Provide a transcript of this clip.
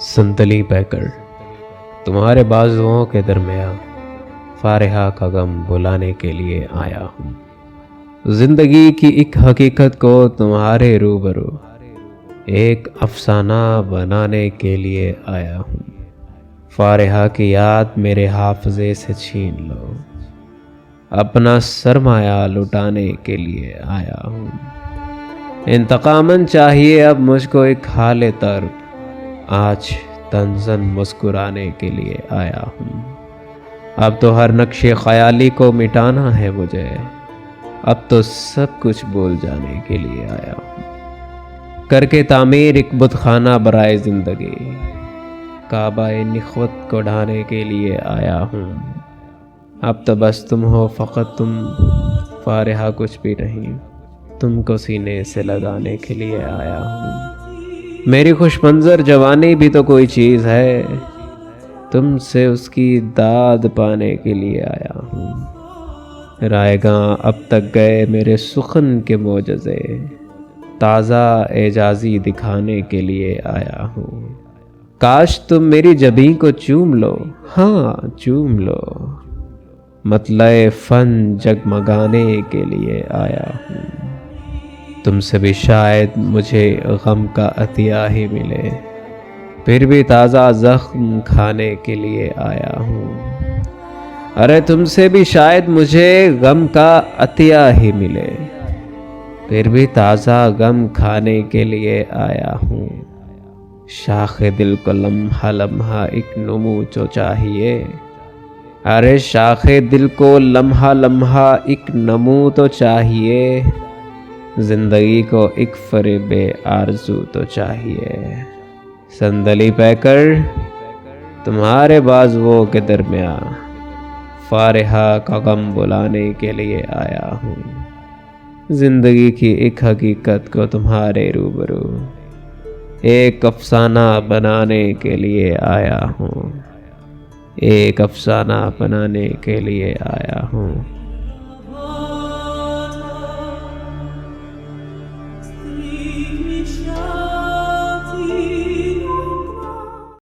سنتلی پہ کر تمہارے بازوؤں کے درمیان فارحہ کا غم بلانے کے لیے آیا ہوں۔ زندگی کی ایک حقیقت کو تمہارے روبرو ایک افسانہ بنانے کے لیے آیا ہوں۔ فارحہ کی یاد میرے حافظے سے چھین لو، اپنا سرمایہ لٹانے کے لیے آیا ہوں۔ انتقاماً چاہیے اب مجھ کو ایک حال طرب، آج تنزن مسکرانے کے لیے آیا ہوں۔ اب تو ہر نقش خیالی کو مٹانا ہے مجھے، اب تو سب کچھ بھول جانے کے لیے آیا ہوں۔ کر کے تعمیر ایک بت خانہ برائے زندگی، کعبہ نخوت کو ڈھانے کے لیے آیا ہوں۔ اب تو بس تم ہو، فقط تم، فارحہ کچھ بھی نہیں، تم کو سینے سے لگانے کے لیے آیا ہوں۔ میری خوش منظر جوانی بھی تو کوئی چیز ہے، تم سے اس کی داد پانے کے لیے آیا ہوں۔ رائے گاں اب تک گئے میرے سخن کے معجزے، تازہ اعجازی دکھانے کے لیے آیا ہوں۔ کاش تم میری جبیں کو چوم لو، ہاں چوم لو، مطلع فن جگمگانے کے لیے آیا ہوں۔ تم سے بھی شاید مجھے غم کا عطیہ ہی ملے، پھر بھی تازہ زخم کھانے کے لیے آیا ہوں۔ ارے تم سے بھی شاید مجھے غم کا عطیہ ہی ملے، پھر بھی تازہ غم کھانے کے لیے آیا ہوں۔ شاخ دل کو لمحہ لمحہ ایک نمو تو چاہیے، ارے شاخ دل کو لمحہ لمحہ ایک نمو تو چاہیے، زندگی کو ایک فریب آرزو تو چاہیے۔ سنتلی پہ کر تمہارے بازوؤں کے درمیان فارحہ کا غم بلانے کے لیے آیا ہوں۔ زندگی کی ایک حقیقت کو تمہارے روبرو ایک افسانہ بنانے کے لیے آیا ہوں، ایک افسانہ بنانے کے لیے آیا ہوں۔